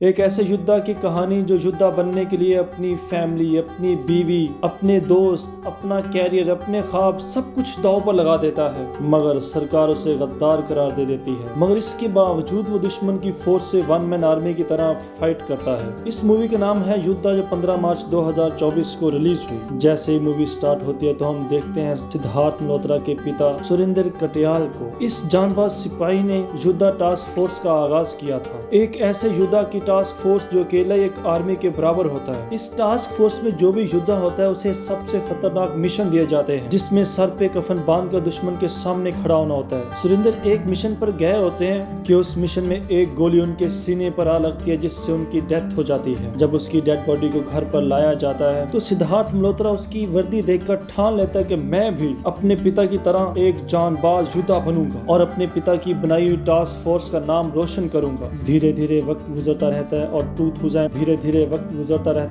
एक ऐसे योद्धा की कहानी जो योद्धा बनने के लिए अपनी फैमिली, अपनी बीवी, अपने दोस्त, अपना कैरियर, अपने ख्वाब सब कुछ दांव पर लगा देता है, मगर सरकार उसे गद्दार करार दे देती है। मगर इसके बावजूद वो दुश्मन की फोर्स से वन मैन आर्मी की तरह फाइट करता है। इस मूवी का नाम है योद्धा, जो 15 मार्च 2024 को रिलीज हुई। जैसे ही मूवी स्टार्ट होती है तो हम देखते हैं सिद्धार्थ मल्होत्रा के पिता सुरेंद्र कटियाल को। इस जानबाज सिपाही ने योद्धा टास्क फोर्स का आगाज किया था। एक ऐसे योद्धा की टास्क फोर्स जो अकेला एक आर्मी के बराबर होता है। इस टास्क फोर्स में जो भी योद्धा होता है उसे सबसे खतरनाक मिशन दिए जाते हैं, जिसमें सर पे कफन बांधकर दुश्मन के सामने खड़ा होना होता है। सुरेंद्र एक मिशन पर गए होते हैं कि उस मिशन में एक गोली उनके सीने पर आ लगती है, जिससे उनकी डेथ हो जाती है। जब उसकी डेड बॉडी को घर पर लाया जाता है तो सिद्धार्थ मल्होत्रा उसकी वर्दी देखकर ठान लेता है कि मैं भी अपने पिता की तरह एक जानबाज योद्धा बनूंगा और अपने पिता की बनाई हुई टास्क फोर्स का नाम रोशन करूंगा। धीरे धीरे वक्त गुजरता रहता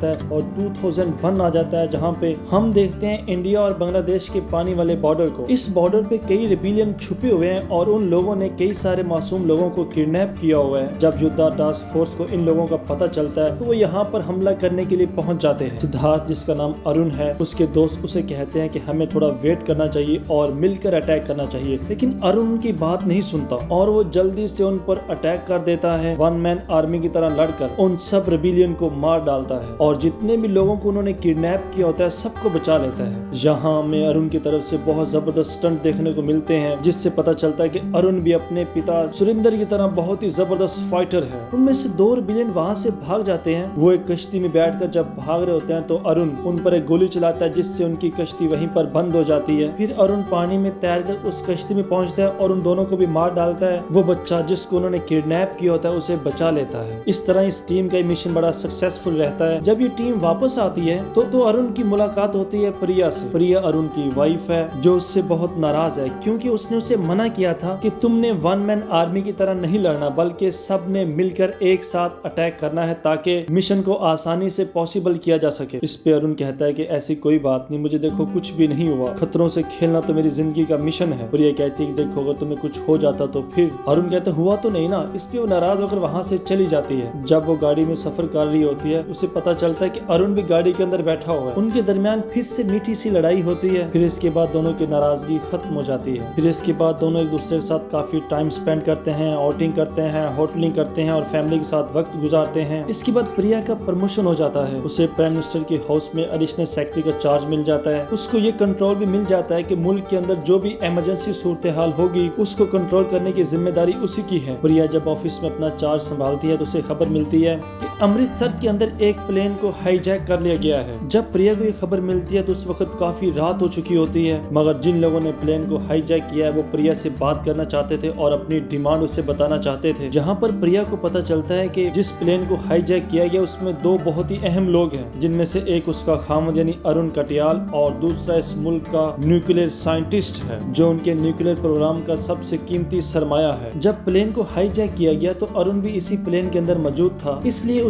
है और 2001 आ जाता है, जहाँ पे हम देखते हैं इंडिया और बांग्लादेश के पानी वाले बॉर्डर को। इस बॉर्डर पे कई रिबेलियन छुपे हुए हैं और उन लोगों ने कई सारे मासूम लोगों को किडनैप किया हुआ है। जब योद्धा टास्क फोर्स को इन लोगों का पता चलता है तो वो यहाँ पर हमला करने के लिए पहुंच जाते हैं। सिद्धार्थ, जिसका नाम अरुण है, उसके दोस्त उसे कहते हैं कि हमें थोड़ा वेट करना चाहिए और मिलकर अटैक करना चाहिए, लेकिन अरुण उनकी बात नहीं सुनता और वो जल्दी से उन पर अटैक कर देता है। वन मैन आर्मी की तरह लड़कर उन सब रिबेलियन को मार डालता है और जितने भी लोगों को उन्होंने किडनैप किया होता है सबको बचा लेता है। यहाँ हमें अरुण की तरफ से बहुत जबरदस्त स्टंट देखने को मिलते हैं, जिससे पता चलता है कि अरुण भी अपने पिता सुरेंद्र की तरह बहुत ही जबरदस्त फाइटर है। उनमें से 2 रिबेलियन वहाँ से भाग जाते हैं। वो एक कश्ती में बैठकर जब भाग रहे होते हैं तो अरुण उन पर एक गोली चलाता है, जिससे उनकी कश्ती वहीं पर बंद हो जाती है। फिर अरुण पानी में तैरकर उस कश्ती में पहुंचता है और उन दोनों को भी मार डालता है। वो बच्चा जिसको उन्होंने किडनैप किया होता है उसे बचा लेता है। इस तरह इस टीम का मिशन बड़ा सक्सेसफुल रहता है। जब ये टीम वापस आती है तो अरुण की मुलाकात होती है प्रिया से। प्रिया अरुण की वाइफ है, जो उससे बहुत नाराज है क्योंकि उसने उसे मना किया था कि तुमने वन मैन आर्मी की तरह नहीं लड़ना, बल्कि सब ने मिलकर एक साथ अटैक करना है ताकि मिशन को आसानी से पॉसिबल किया जा सके। इस पे अरुण कहता है कि ऐसी कोई बात नहीं, मुझे देखो कुछ भी नहीं हुआ, खतरों से खेलना तो मेरी जिंदगी का मिशन है। प्रिया कहती है कि देखो अगर तुम्हें कुछ हो जाता तो फिर। अरुण कहते हुआ तो नहीं ना। इस पे वो नाराज होकर वहाँ से चली जाती है। जब वो गाड़ी में सफर कर रही होती है उसे पता चलता है कि अरुण भी गाड़ी के अंदर बैठा हुआ है। उनके दरमियान फिर से मीठी सी लड़ाई होती है। फिर इसके बाद दोनों की नाराजगी खत्म हो जाती है। फिर इसके बाद दोनों एक दूसरे के साथ काफी टाइम स्पेंड करते हैं, आउटिंग करते हैं, होटलिंग करते हैं और फैमिली के साथ वक्त गुजारते हैं। इसके बाद प्रिया का प्रमोशन हो जाता है। उसे प्राइम मिनिस्टर के हाउस में एडिशनल सेक्रेटरी का चार्ज मिल जाता है। उसको ये कंट्रोल भी मिल जाता है कि मुल्क के अंदर जो भी इमरजेंसी सूरत हाल होगी उसको कंट्रोल करने की जिम्मेदारी उसी की है। प्रिया जब ऑफिस में अपना चार्ज संभालती है तो उसे खबर मिलती है कि अमृतसर के अंदर एक प्लेन को हाईजैक कर लिया गया है। जब प्रिया को ये खबर मिलती है तो उस वक्त काफी रात हो चुकी होती है, मगर जिन लोगों ने प्लेन को हाईजैक किया है वो प्रिया से बात करना चाहते थे और अपनी डिमांड उसे बताना चाहते थे। जहां पर प्रिया को पता चलता है कि जिस प्लेन को हाईजैक किया गया उसमें 2 बहुत ही अहम लोग हैं, जिनमें से एक उसका खामद यानी अरुण कटियाल और दूसरा इस मुल्क का न्यूक्लियर साइंटिस्ट है, जो उनके न्यूक्लियर प्रोग्राम का सबसे कीमती सरमाया है। जब प्लेन को हाईजैक किया गया तो अरुण भी इसी प्लेन के अंदर मौजूद था, इसलिए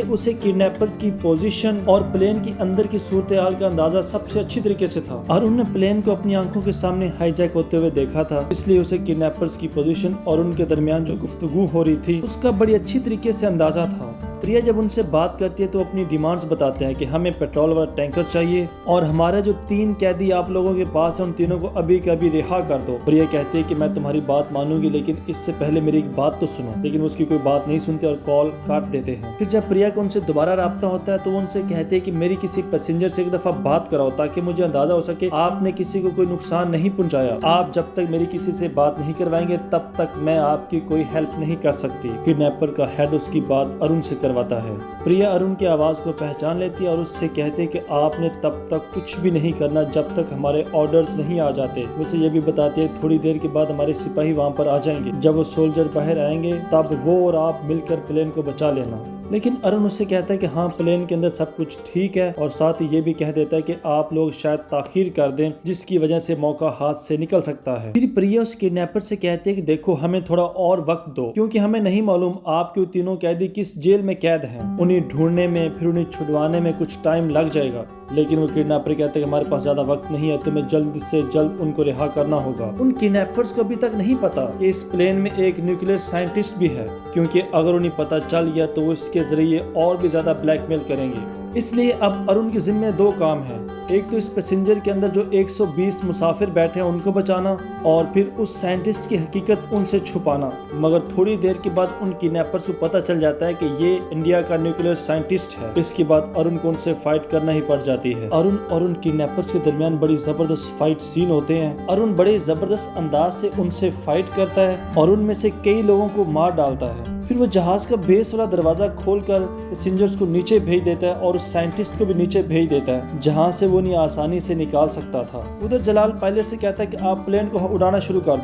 उसे किडनैपर्स की पोजीशन और प्लेन की अंदर की सूरत हाल का अंदाजा सबसे अच्छी तरीके से था। अरुण ने प्लेन को अपनी आंखों के सामने हाईजैक होते हुए देखा था, इसलिए उसे किडनैपर्स की पोजीशन और उनके दरमियान जो गुफ्तगू हो रही थी उसका बड़ी अच्छी तरीके से अंदाजा था। प्रिया जब उनसे बात करती है तो अपनी डिमांड्स बताते हैं कि हमें पेट्रोल वाला टैंकर चाहिए और हमारे जो 3 कैदी आप लोगों के पास है उन तीनों को अभी के अभी रिहा कर दो। प्रिया कहती है कि मैं तुम्हारी बात मानूंगी, लेकिन इससे पहले मेरी एक बात तो सुनो। लेकिन उसकी कोई बात नहीं सुनते और कॉल काट देते हैं। फिर जब प्रिया को उनसे दोबारा राब्ता होता है तो वो उनसे कहते हैं कि मेरी किसी पैसेंजर से एक दफा बात कराओ ताकि मुझे अंदाजा हो सके आपने किसी को कोई नुकसान नहीं पहुंचाया। आप जब तक मेरी किसी से बात नहीं करवाएंगे तब तक मैं आपकी कोई हेल्प नहीं कर सकती। किडनैपर का हेड उसकी बात अरुण से करवाता है। प्रिया अरुण की आवाज को पहचान लेती है और उससे कहते हैं कि आपने तब तक कुछ भी नहीं करना जब तक हमारे ऑर्डर्स नहीं आ जाते। उसे ये भी बताती है थोड़ी देर के बाद हमारे सिपाही वहाँ पर आ जाएंगे। जब वो सोल्जर बाहर आएंगे तब वो और आप मिलकर प्लेन को बचा लेना। लेकिन अरुण उससे कहता है कि हाँ प्लेन के अंदर सब कुछ ठीक है, और साथ ही ये भी कह देता है कि आप लोग शायद ताखीर कर दें जिसकी वजह से मौका हाथ से निकल सकता है। फिर प्रिया उस किडनैपर से कहती है कि देखो हमें थोड़ा और वक्त दो, क्योंकि हमें नहीं मालूम आपके तीनों कैदी किस जेल में कैद हैं। उन्हें ढूंढने में फिर उन्हें छुड़वाने में कुछ टाइम लग जाएगा। लेकिन वो किडनैपर कहते हैं कि हमारे पास ज्यादा वक्त नहीं है, तुम्हें जल्द से जल्द उनको रिहा करना होगा। उन किडनैपर्स को अभी तक नहीं पता कि इस प्लेन में एक न्यूक्लियर साइंटिस्ट भी है, क्योंकि अगर उन्हें पता चल गया तो वो इसके जरिए और भी ज्यादा ब्लैकमेल करेंगे। इसलिए अब अरुण के जिम्मे दो काम हैं, एक तो इस पैसेंजर के अंदर जो 120 मुसाफिर बैठे हैं उनको बचाना, और फिर उस साइंटिस्ट की हकीकत उनसे छुपाना। मगर थोड़ी देर के बाद उन किडनैपर्स को पता चल जाता है कि ये इंडिया का न्यूक्लियर साइंटिस्ट है। इसके बाद अरुण को उनसे फाइट करना ही पड़ जाती है। अरुण और उन किडनैपर्स के दरमियान बड़ी जबरदस्त फाइट सीन होते हैं। अरुण बड़े जबरदस्त अंदाज से उनसे फाइट करता है और उनमें से कई लोगों को मार डालता है। फिर वो जहाज का बेस वाला दरवाजा खोलकर पैसेंजर्स को नीचे भेज देता है और उस साइंटिस्ट को भी नीचे भेज देता है, जहां से वो उन्हें आसानी से निकाल सकता था। उधर जलाल पायलट से कहता है कि आप प्लेन को उड़ाना शुरू कर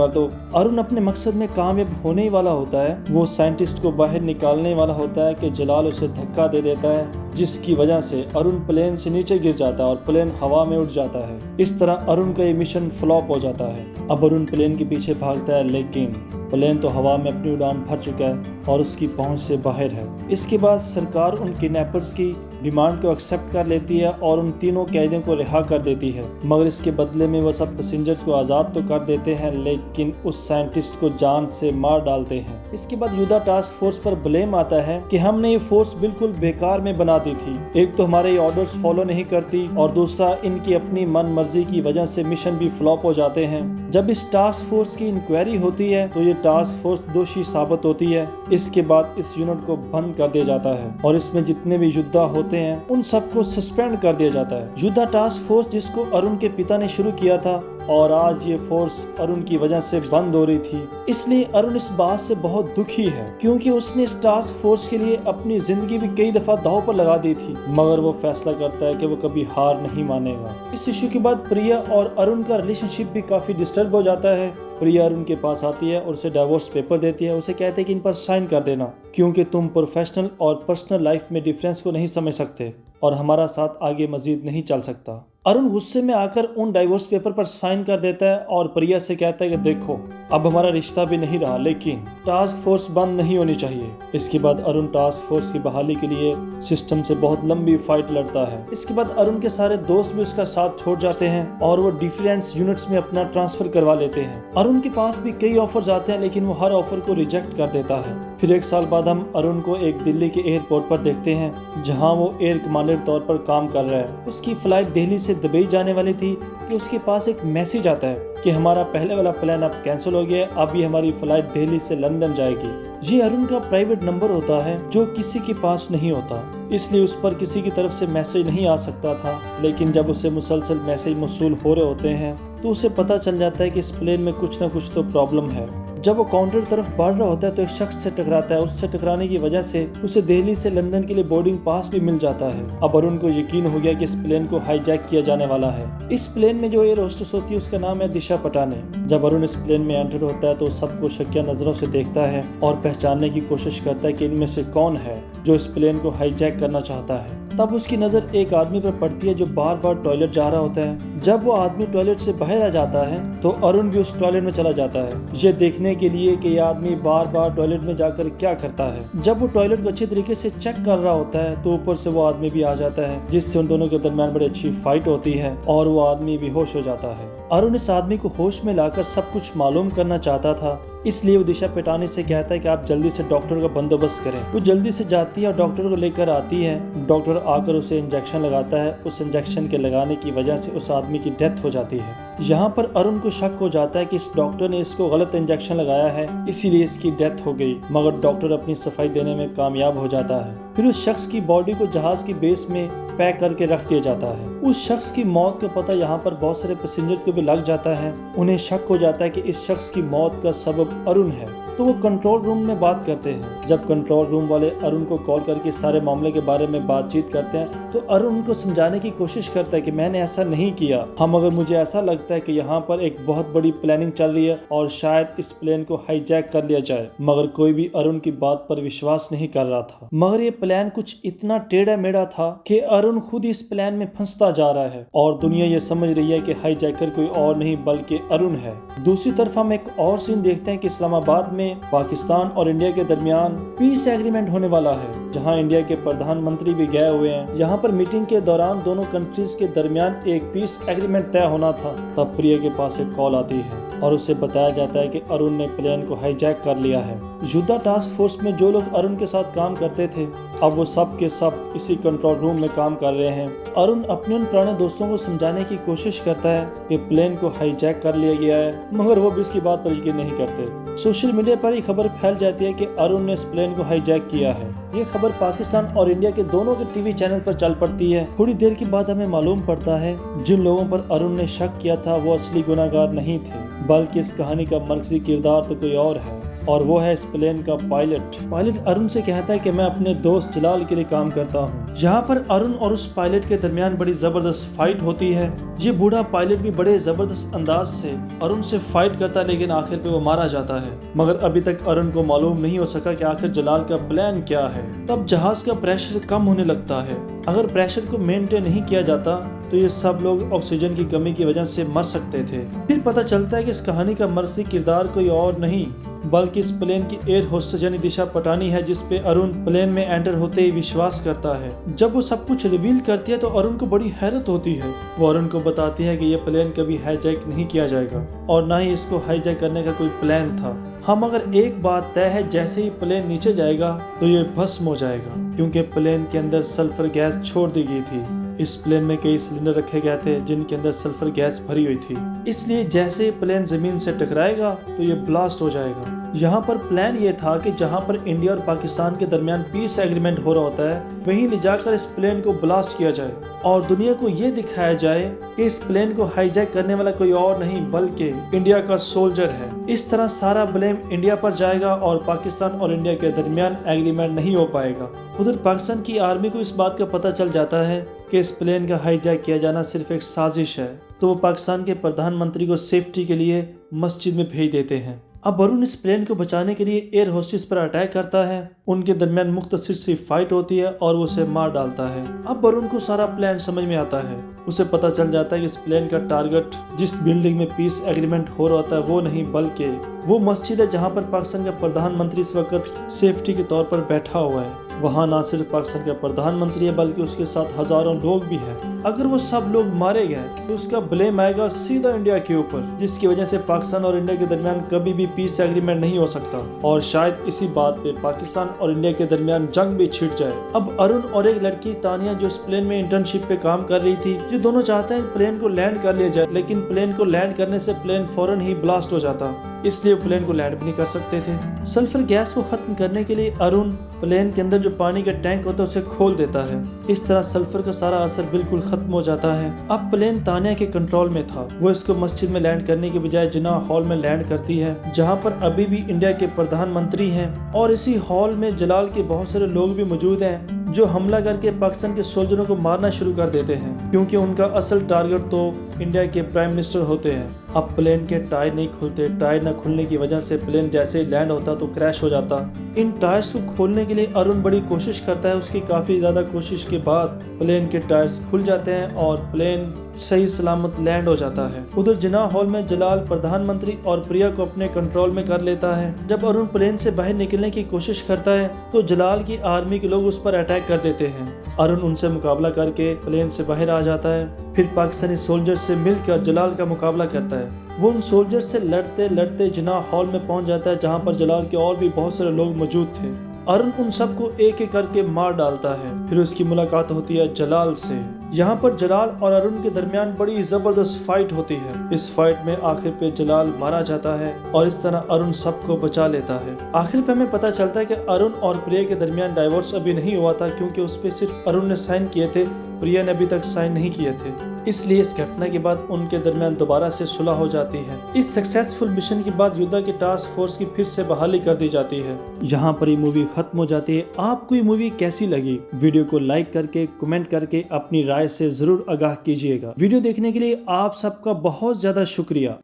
दो। अरुण अपने मकसद में कामयाब होने ही वाला होता है। वो साइंटिस्ट को बाहर निकालने वाला होता है कि जलाल उसे धक्का दे देता है, जिसकी वजह से अरुण प्लेन से नीचे गिर जाता है और प्लेन हवा में उड़ जाता है। इस तरह अरुण का ये मिशन फ्लॉप हो जाता है। अब अरुण प्लेन के पीछे भागता है, लेकिन प्लेन तो हवा में अपनी उड़ान भर चुका है और उसकी पहुंच से बाहर है। इसके बाद सरकार उन किडनैपर्स की डिमांड को एक्सेप्ट कर लेती है और उन तीनों कैदियों को रिहा कर देती है। मगर इसके बदले में वो सब पैसेंजर्स को आज़ाद तो कर देते हैं, लेकिन उस साइंटिस्ट को जान से मार डालते हैं। इसके बाद युद्धा टास्क फोर्स पर ब्लेम आता है कि हमने ये फोर्स बिल्कुल बेकार में बना दी थी। एक तो हमारे ये ऑर्डर्स फॉलो नहीं करती, और दूसरा इनकी अपनी मन मर्जी की वजह से मिशन भी फ्लॉप हो जाते हैं। जब इस टास्क फोर्स की इंक्वायरी होती है तो ये टास्क फोर्स दोषी साबित होती है। इसके बाद इस यूनिट को बंद कर दिया जाता है और इसमें जितने भी योद्धा होते हैं उन सबको सस्पेंड कर दिया जाता है। युद्धा टास्क फोर्स जिसको अरुण के पिता ने शुरू किया था, और आज ये फोर्स अरुण की वजह से बंद हो रही थी। इसलिए अरुण इस बात से बहुत दुखी है, क्योंकि उसने इस टास्क फोर्स के लिए अपनी जिंदगी भी कई दफा दांव पर लगा दी थी। मगर वो फैसला करता है कि वो कभी हार नहीं मानेगा। इस इशू के बाद प्रिया और अरुण का रिलेशनशिप भी काफी डिस्टर्ब हो जाता है। प्रिया अरुण के पास आती है और उसे डाइवोर्स पेपर देती है। उसे कहते हैं कि इन पर साइन कर देना, क्योंकि तुम प्रोफेशनल और पर्सनल लाइफ में डिफरेंस को नहीं समझ सकते और हमारा साथ आगे मजीद नहीं चल सकता। अरुण गुस्से में आकर उन डाइवोर्स पेपर पर साइन कर देता है और प्रिया से कहता है कि देखो अब हमारा रिश्ता भी नहीं रहा, लेकिन टास्क फोर्स बंद नहीं होनी चाहिए। इसके बाद अरुण टास्क फोर्स की बहाली के लिए सिस्टम से बहुत लंबी फाइट लड़ता है। इसके बाद अरुण के सारे दोस्त भी उसका साथ छोड़ जाते हैं और वो डिफेंस यूनिट्स में अपना ट्रांसफर करवा लेते हैं। अरुण के पास भी कई ऑफर्स आते हैं, लेकिन वो हर ऑफर को रिजेक्ट कर देता है। फिर 1 साल बाद हम अरुण को एक दिल्ली के एयरपोर्ट पर देखते हैं, जहां वो एयर कमांडर तौर पर काम कर रहा है। उसकी फ्लाइट दिल्ली से दुबई जाने वाली थी कि उसके पास एक मैसेज आता है कि हमारा पहले वाला प्लान अब कैंसिल हो गया, अब ये हमारी फ्लाइट दिल्ली से लंदन जाएगी। ये अरुण का प्राइवेट नंबर होता है जो किसी के पास नहीं होता, इसलिए उस पर किसी की तरफ से मैसेज नहीं आ सकता था। लेकिन जब उसे मुसलसल मैसेज मौसूल हो रहे होते हैं तो उसे पता चल जाता है कि इस प्लेन में कुछ ना कुछ तो प्रॉब्लम है। जब वो काउंटर तरफ बढ़ रहा होता है तो एक शख्स से टकराता है। उससे टकराने की वजह से उसे दिल्ली से लंदन के लिए बोर्डिंग पास भी मिल जाता है। अब अरुण को यकीन हो गया कि इस प्लेन को हाईजैक किया जाने वाला है। इस प्लेन में जो एयर होस्टेस होती है उसका नाम है दिशा पटानी। जब अरुण इस प्लेन में एंटर होता है तो सबको शकिया नजरों से देखता है और पहचानने की कोशिश करता है कि इनमें से कौन है जो इस प्लेन को हाईजैक करना चाहता है। तब उसकी नजर एक आदमी पर पड़ती है जो बार बार टॉयलेट जा रहा होता है। जब वो आदमी टॉयलेट से बाहर आ जाता है तो अरुण भी उस टॉयलेट में चला जाता है, ये देखने के लिए कि यह आदमी बार बार टॉयलेट में जाकर क्या करता है। जब वो टॉयलेट को अच्छी तरीके से चेक कर रहा होता है तो ऊपर से वो आदमी भी आ जाता है, जिससे उन दोनों के दरमियान बड़ी अच्छी फाइट होती है और वो आदमी बेहोश हो जाता है। अरुण इस आदमी को होश में लाकर सब कुछ मालूम करना चाहता था, इसलिए वो दिशा पटानी से कहता है कि आप जल्दी से डॉक्टर का बंदोबस्त करें। वो जल्दी से जाती है और डॉक्टर को लेकर आती है। डॉक्टर आकर उसे इंजेक्शन लगाता है। उस इंजेक्शन के लगाने की वजह से उस आदमी की डेथ हो जाती है। यहाँ पर अरुण को शक हो जाता है कि इस डॉक्टर ने इसको गलत इंजेक्शन लगाया है, इसीलिए इसकी डेथ हो गई। मगर डॉक्टर अपनी सफाई देने में कामयाब हो जाता है। फिर उस शख्स की बॉडी को जहाज की बेस में पैक करके रख दिया जाता है। उस शख्स की मौत का पता यहाँ पर बहुत सारे पैसेंजर्स को भी लग जाता है। उन्हें शक हो जाता है कि इस शख्स की मौत का सबब अरुण है। तो वो कंट्रोल रूम में बात करते हैं। जब कंट्रोल रूम वाले अरुण को कॉल करके सारे मामले के बारे में बातचीत करते हैं तो अरुण उनको समझाने की कोशिश करता है कि मैंने ऐसा नहीं किया, मगर मुझे ऐसा लगता है कि यहाँ पर एक बहुत बड़ी प्लानिंग चल रही है और शायद इस प्लेन को हाईजैक कर लिया जाए। मगर कोई भी अरुण की बात पर विश्वास नहीं कर रहा था। मगर ये प्लान कुछ इतना टेढ़ा मेढ़ा था कि अरुण खुद इस प्लान में फंसता जा रहा है और दुनिया ये समझ रही है कि हाईजैकर कोई और नहीं बल्कि अरुण है। दूसरी तरफ हम एक और सीन देखते हैं कि इस्लामाबाद में पाकिस्तान और इंडिया के दरमियान पीस एग्रीमेंट होने वाला है, जहां इंडिया के प्रधानमंत्री भी गए हुए हैं। यहाँ पर मीटिंग के दौरान दोनों कंट्रीज के दरमियान एक पीस एग्रीमेंट तय होना था। तब प्रिया के पास एक कॉल आती है और उसे बताया जाता है कि अरुण ने प्लेन को हाईजैक कर लिया है। युद्धा टास्क फोर्स में जो लोग अरुण के साथ काम करते थे अब वो सब के सब इसी कंट्रोल रूम में काम कर रहे हैं। अरुण अपने उन पुराने दोस्तों को समझाने की कोशिश करता है कि प्लेन को हाईजैक कर लिया गया है, मगर वो भी इसकी बात पर यकीन नहीं करते। सोशल मीडिया पर ये खबर फैल जाती है कि अरुण ने इस प्लेन को हाईजैक किया है। ये खबर पाकिस्तान और इंडिया के दोनों के टीवी चैनल पर चल पड़ती है। थोड़ी देर के बाद हमें मालूम पड़ता है जिन लोगों पर अरुण ने शक किया था वो असली गुनाहगार नहीं थे, बल्कि इस कहानी का मरकजी किरदार तो कोई और है और वो है इस प्लेन का पायलट अरुण से कहता है कि मैं अपने दोस्त जलाल के लिए काम करता हूँ। यहाँ पर अरुण और उस पायलट के दरमियान बड़ी जबरदस्त फाइट होती है। ये बूढ़ा पायलट भी बड़े जबरदस्त अंदाज से अरुण से फाइट करता है, लेकिन आखिर पे वो मारा जाता है। मगर अभी तक अरुण को मालूम नहीं हो सका कि आखिर जलाल का प्लान क्या है। तब जहाज का प्रेशर कम होने लगता है। अगर प्रेशर को मेंटेन नहीं किया जाता तो ये सब लोग ऑक्सीजन की कमी की वजह से मर सकते थे। फिर पता चलता है कि इस कहानी का मरकजी किरदार कोई और नहीं बल्कि इस प्लेन की एयर होस्टेस यानी दिशा पटानी है, जिस पे अरुण प्लेन में एंटर होते ही विश्वास करता है। जब वो सब कुछ रिवील करती है तो अरुण को बड़ी हैरत होती है। वो अरुण को बताती है कि ये प्लेन कभी हाईजैक नहीं किया जाएगा और ना ही इसको हाईजैक करने का कोई प्लान था। मगर एक बात तय है, जैसे ही प्लेन नीचे जाएगा तो ये भस्म हो जाएगा, क्योंकि प्लेन के अंदर सल्फर गैस छोड़ दी गई थी। इस प्लेन में कई सिलेंडर रखे गए थे जिनके अंदर सल्फर गैस भरी हुई थी, इसलिए जैसे ही प्लेन जमीन से टकराएगा तो ये ब्लास्ट हो जाएगा। यहाँ पर प्लान ये था कि जहाँ पर इंडिया और पाकिस्तान के दरमियान पीस एग्रीमेंट हो रहा होता है वहीं ले जाकर इस प्लेन को ब्लास्ट किया जाए और दुनिया को ये दिखाया जाए कि इस प्लेन को हाईजैक करने वाला कोई और नहीं बल्कि इंडिया का सोल्जर है। इस तरह सारा ब्लेम इंडिया पर जाएगा और पाकिस्तान और इंडिया के दरमियान एग्रीमेंट नहीं हो पाएगा। उधर पाकिस्तान की आर्मी को इस बात का पता चल जाता है कि इस प्लेन का हाईजैक किया जाना सिर्फ एक साजिश है, तो वो पाकिस्तान के प्रधानमंत्री को सेफ्टी के लिए मस्जिद में भेज देते हैं। अब अरुण इस प्लेन को बचाने के लिए एयर होस्टेस पर अटैक करता है। उनके दरमियान मुख्तसर सी फाइट होती है और वो उसे मार डालता है। अब अरुण को सारा प्लान समझ में आता है। उसे पता चल जाता है कि इस प्लेन का टारगेट जिस बिल्डिंग में पीस एग्रीमेंट हो रहा होता है वो नहीं बल्कि वो मस्जिद है जहाँ पर पाकिस्तान का प्रधानमंत्री इस वक्त सेफ्टी के तौर पर बैठा हुआ है। वहाँ न सिर्फ पाकिस्तान का प्रधानमंत्री है बल्कि उसके साथ हजारों लोग भी हैं। अगर वो सब लोग मारे गए तो उसका ब्लेम आएगा सीधा इंडिया के ऊपर, जिसकी वजह से पाकिस्तान और इंडिया के दरमियान कभी भी पीस एग्रीमेंट नहीं हो सकता और शायद इसी बात पे पाकिस्तान और इंडिया के दरमियान जंग भी छिड़ जाए। अब अरुण और एक लड़की तानिया जो इस प्लेन में इंटर्नशिप पे काम कर रही थी, ये दोनों चाहते हैं प्लेन को लैंड कर लिया जाए, लेकिन प्लेन को लैंड करने से प्लेन फौरन ही ब्लास्ट हो जाता, इसलिए प्लेन को लैंड भी नहीं कर सकते थे। सल्फर गैस को खत्म करने के लिए अरुण प्लेन के अंदर जो पानी का टैंक होता है उसे खोल देता है। इस तरह सल्फर का सारा असर बिल्कुल खत्म हो जाता है। अब प्लेन तानिया के कंट्रोल में था। वो इसको मस्जिद में लैंड करने के बजाय जिन्ना हॉल में लैंड करती है, जहाँ पर अभी भी इंडिया के प्रधानमंत्री हैं और इसी हॉल में जलाल के बहुत सारे लोग भी मौजूद हैं जो हमला करके पाकिस्तान के सोल्जरों को मारना शुरू कर देते हैं, क्योंकि उनका असल टारगेट तो इंडिया के प्राइम मिनिस्टर होते हैं। अब प्लेन के टायर नहीं खुलते। टायर न खुलने की वजह से प्लेन जैसे ही लैंड होता तो क्रैश हो जाता। इन टायर्स को खोलने के लिए अरुण बड़ी कोशिश करता है। उसकी काफी ज्यादा कोशिश के बाद प्लेन के टायर्स खुल जाते हैं और प्लेन सही सलामत लैंड हो जाता है। उधर जिना हॉल में जलाल प्रधानमंत्री और प्रिया को अपने कंट्रोल में कर लेता है। जब अरुण प्लेन से बाहर निकलने की कोशिश करता है तो जलाल की आर्मी के लोग उस पर अटैक कर देते हैं। अरुण उनसे मुकाबला करके प्लेन से बाहर आ जाता है। फिर पाकिस्तानी सोल्जर से मिलकर जलाल का मुकाबला करता है। वो उन सोल्जर से लड़ते लड़ते जिना हॉल में पहुंच जाता है, जहां पर जलाल के और भी बहुत सारे लोग मौजूद थे। अरुण उन सबको एक एक करके मार डालता है। फिर उसकी मुलाकात होती है जलाल से। यहाँ पर जलाल और अरुण के दरमियान बड़ी जबरदस्त फाइट होती है। इस फाइट में आखिर पे जलाल मारा जाता है और इस तरह अरुण सबको बचा लेता है। आखिर पे हमें पता चलता है कि अरुण और प्रिया के दरमियान डाइवोर्स अभी नहीं हुआ था, क्योंकि उस पे सिर्फ अरुण ने साइन किए थे प्रिया ने अभी तक साइन नहीं किए थे। इसलिए इस घटना के बाद उनके दरमियान दोबारा से सुलह हो जाती है। इस सक्सेसफुल मिशन के बाद युद्धा की टास्क फोर्स की फिर से बहाली कर दी जाती है। यहाँ पर ये मूवी खत्म हो जाती है। आपको ये मूवी कैसी लगी? वीडियो को लाइक करके, कमेंट करके अपनी राय से जरूर आगाह कीजिएगा। वीडियो देखने के लिए आप सबका बहुत ज्यादा शुक्रिया।